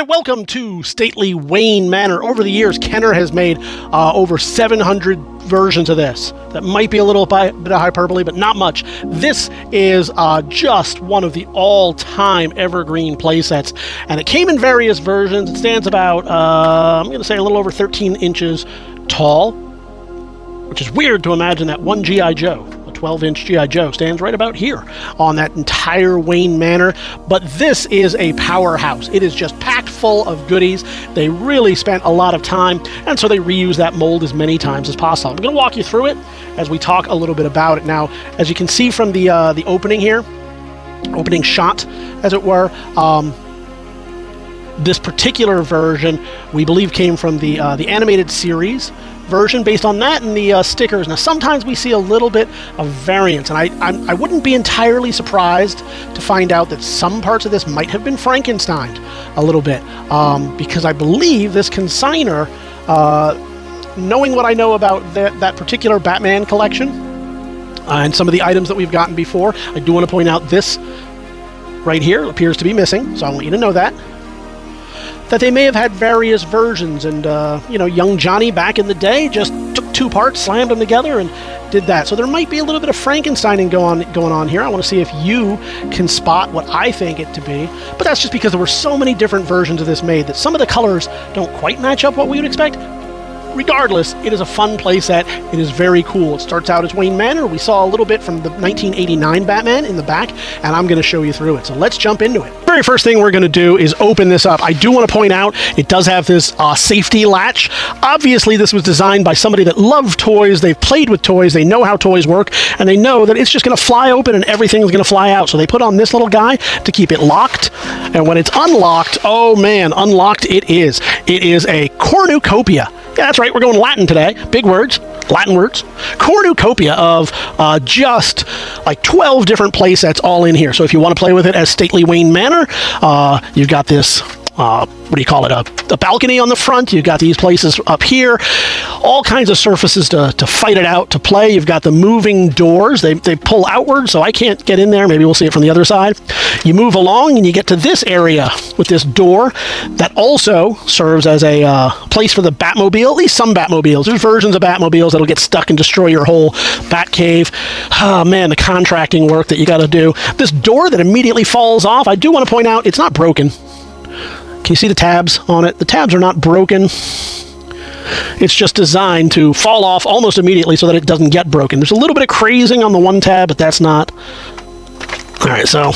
Hi, welcome to stately Wayne Manor. Over the years, Kenner has made over 700 versions of this. That might be a little bit of hyperbole, but not much. This is just one of the all-time evergreen playsets, and it came in various versions. It stands about, I'm going to say a little over 13 inches tall, which is weird to imagine that one G.I. Joe, a 12-inch G.I. Joe, stands right about here on that entire Wayne Manor. But this is a powerhouse. It is just packed full of goodies. They really spent a lot of time, and so they reuse that mold as many times as possible. I'm going to walk you through it as we talk a little bit about it. Now, as you can see from the opening here, opening shot, as it were, this particular version, we believe, came from the animated series version based on that and the stickers. Now, sometimes we see a little bit of variance, and I wouldn't be entirely surprised to find out that some parts of this might have been Frankensteined a little bit, because I believe this consignor, knowing what I know about that particular Batman collection and some of the items that we've gotten before, I do want to point out this right here appears to be missing, so I want you to know that they may have had various versions, and young Johnny back in the day just took two parts, slammed them together, and did that. So there might be a little bit of Frankensteining going on here. I want to see if you can spot what I think it to be, but that's just because there were so many different versions of this made that some of the colors don't quite match up what we would expect. Regardless, it is a fun playset. It is very cool. It starts out as Wayne Manor. We saw a little bit from the 1989 Batman in the back, and I'm going to show you through it. So let's jump into it. Very first thing we're going to do is open this up. I do want to point out it does have this safety latch. Obviously, this was designed by somebody that loved toys. They've played with toys. They know how toys work, and they know that it's just going to fly open and everything's going to fly out. So they put on this little guy to keep it locked. And when it's unlocked, oh man, unlocked it is. It is a cornucopia. Yeah, that's right. We're going Latin today. Big words. Latin words. Cornucopia of just like 12 different play sets all in here. So if you want to play with it as stately Wayne Manor, you've got this, what do you call it, a balcony on the front. You've got these places up here. All kinds of surfaces to fight it out, to play. You've got the moving doors. They pull outward, so I can't get in there. Maybe we'll see it from the other side. You move along, and you get to this area with this door that also serves as a place for the Batmobile, at least some Batmobiles. There's versions of Batmobiles that'll get stuck and destroy your whole Batcave. Oh, man, the contracting work that you got to do. This door that immediately falls off, I do want to point out, it's not broken. Can you see the tabs on it? The tabs are not broken. It's just designed to fall off almost immediately so that it doesn't get broken. There's a little bit of crazing on the one tab, but that's not. All right, so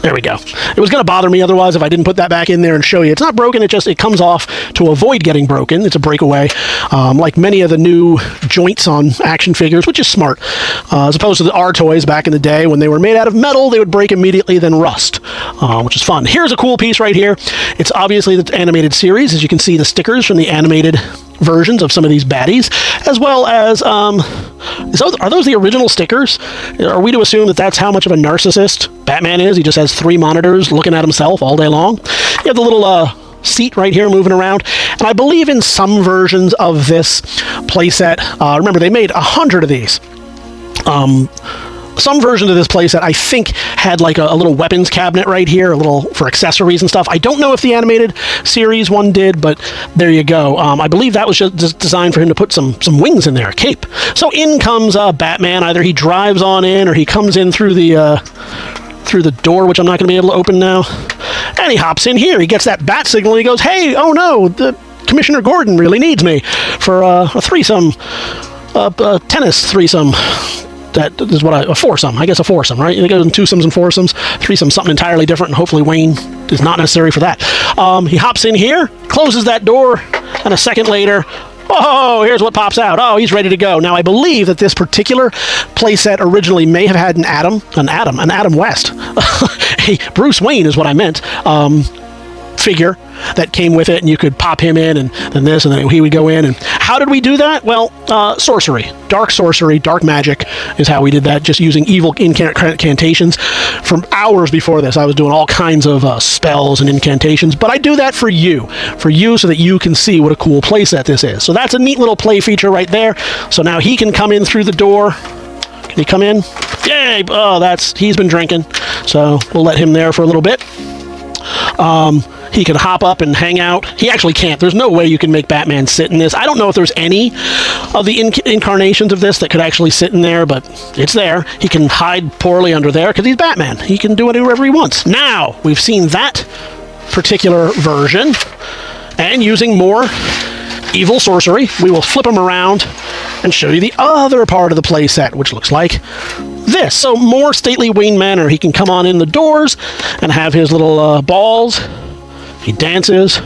there we go. It was going to bother me otherwise if I didn't put that back in there and show you. It's not broken. It comes off to avoid getting broken. It's a breakaway, like many of the new joints on action figures, which is smart. As opposed to the R toys back in the day when they were made out of metal, they would break immediately, then rust, which is fun. Here's a cool piece right here. It's obviously the animated series. As you can see, the stickers from the animated versions of some of these baddies, as well as are those the original stickers? Are we to assume that that's how much of a narcissist Batman is? He just has 3 monitors looking at himself all day long. You have the little seat right here moving around, and I believe in some versions of this playset, remember they made 100 of these. Some version of this playset, I think, had like a little weapons cabinet right here, a little for accessories and stuff. I don't know if the animated series one did, but there you go. I believe that was just designed for him to put some wings in there, a cape. So in comes Batman. Either he drives on in, or he comes in through the door, which I'm not going to be able to open now. And he hops in here. He gets that bat signal. And he goes, "Hey, oh no, the Commissioner Gordon really needs me for a threesome, tennis threesome." That is what a foursome. I guess a foursome, right? It goes in twosomes and foursomes. Threesome, something entirely different, and hopefully Wayne is not necessary for that. He hops in here, closes that door, and a second later, oh, here's what pops out. Oh, he's ready to go. Now, I believe that this particular playset originally may have had an Adam West. Hey, Bruce Wayne is what I meant. Figure that came with it, and you could pop him in, and then this, and then he would go in. And how did we do that? Well, sorcery, dark magic is how we did that, just using evil incantations. For hours before this, I was doing all kinds of spells and incantations, but I do that for you so that you can see what a cool playset this is. So that's a neat little play feature right there. So now he can come in through the door. Can he come in? Yay! Oh, he's been drinking, so we'll let him there for a little bit. He can hop up and hang out. He actually can't. There's no way you can make Batman sit in this. I don't know if there's any of the incarnations of this that could actually sit in there, but it's there. He can hide poorly under there because he's Batman. He can do whatever he wants. Now, we've seen that particular version, and using more evil sorcery, we will flip him around and show you the other part of the playset, which looks like this. So more stately Wayne Manor. He can come on in the doors and have his little balls. He dances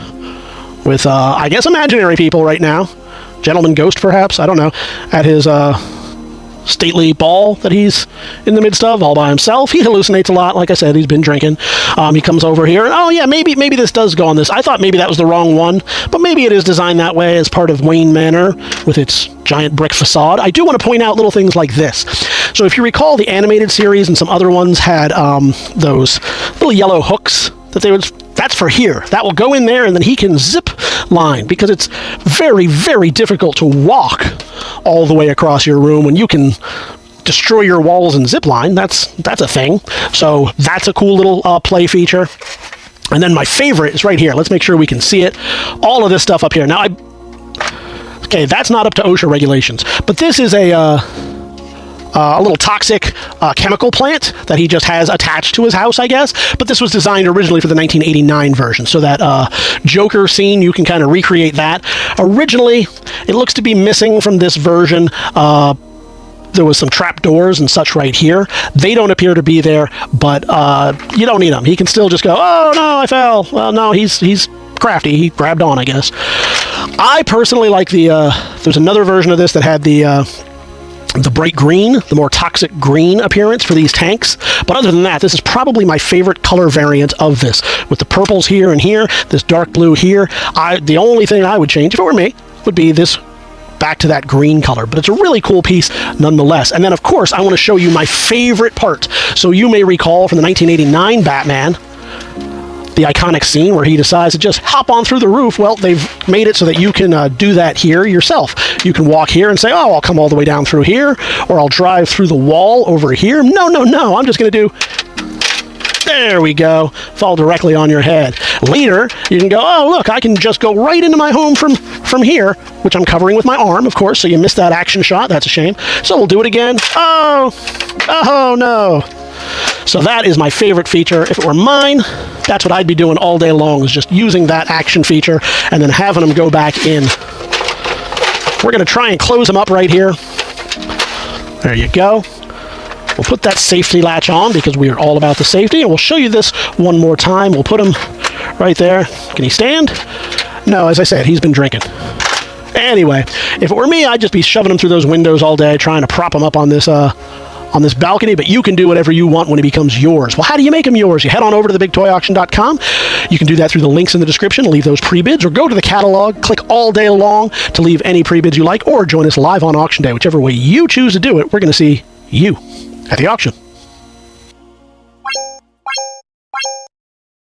with, I guess, imaginary people right now. Gentleman Ghost, perhaps, I don't know, at his stately ball that he's in the midst of all by himself. He hallucinates a lot. Like I said, he's been drinking. He comes over here, and oh yeah, maybe this does go on this. I thought maybe that was the wrong one, but maybe it is designed that way as part of Wayne Manor with its giant brick facade. I do want to point out little things like this. So if you recall, the animated series and some other ones had those little yellow hooks that they would... That's for here. That will go in there, and then he can zip line, because it's very, very difficult to walk all the way across your room when you can destroy your walls and zip line. That's a thing. So that's a cool little play feature. And then my favorite is right here. Let's make sure we can see it. All of this stuff up here. Now, okay, that's not up to OSHA regulations, but this is a little toxic chemical plant that he just has attached to his house, I guess. But this was designed originally for the 1989 version, so that Joker scene, you can kind of recreate that. Originally, it looks to be missing from this version. There was some trap doors and such right here. They don't appear to be there, but you don't need them. He can still just go, oh no, I fell. Well, no, he's crafty. He grabbed on, I guess. I personally like the, there's another version of this that had the bright green, the more toxic green appearance for these tanks. But other than that, this is probably my favorite color variant of this, with the purples here and here, this dark blue here. The only thing I would change, if it were me, would be this back to that green color. But it's a really cool piece nonetheless. And then, of course, I want to show you my favorite part. So you may recall from the 1989 Batman, the iconic scene where he decides to just hop on through the roof. Well, they've made it so that you can do that here yourself. You can walk here and say, oh, I'll come all the way down through here, or I'll drive through the wall over here. No, I'm just going to do... There we go. Fall directly on your head. Later, you can go, oh, look, I can just go right into my home from here, which I'm covering with my arm, of course, so you missed that action shot. That's a shame. So we'll do it again. Oh, no. So that is my favorite feature. If it were mine, that's what I'd be doing all day long, is just using that action feature and then having them go back in. We're going to try and close them up right here. There you go. We'll put that safety latch on because we are all about the safety, and we'll show you this one more time. We'll put him right there. Can he stand? No, as I said, he's been drinking. Anyway, if it were me, I'd just be shoving him through those windows all day, trying to prop him up on this balcony, but you can do whatever you want when it becomes yours. Well, how do you make them yours? You head on over to TheBigToyAuction.com. You can do that through the links in the description, leave those pre-bids, or go to the catalog, click all day long to leave any pre-bids you like, or join us live on auction day. Whichever way you choose to do it, we're going to see you at the auction.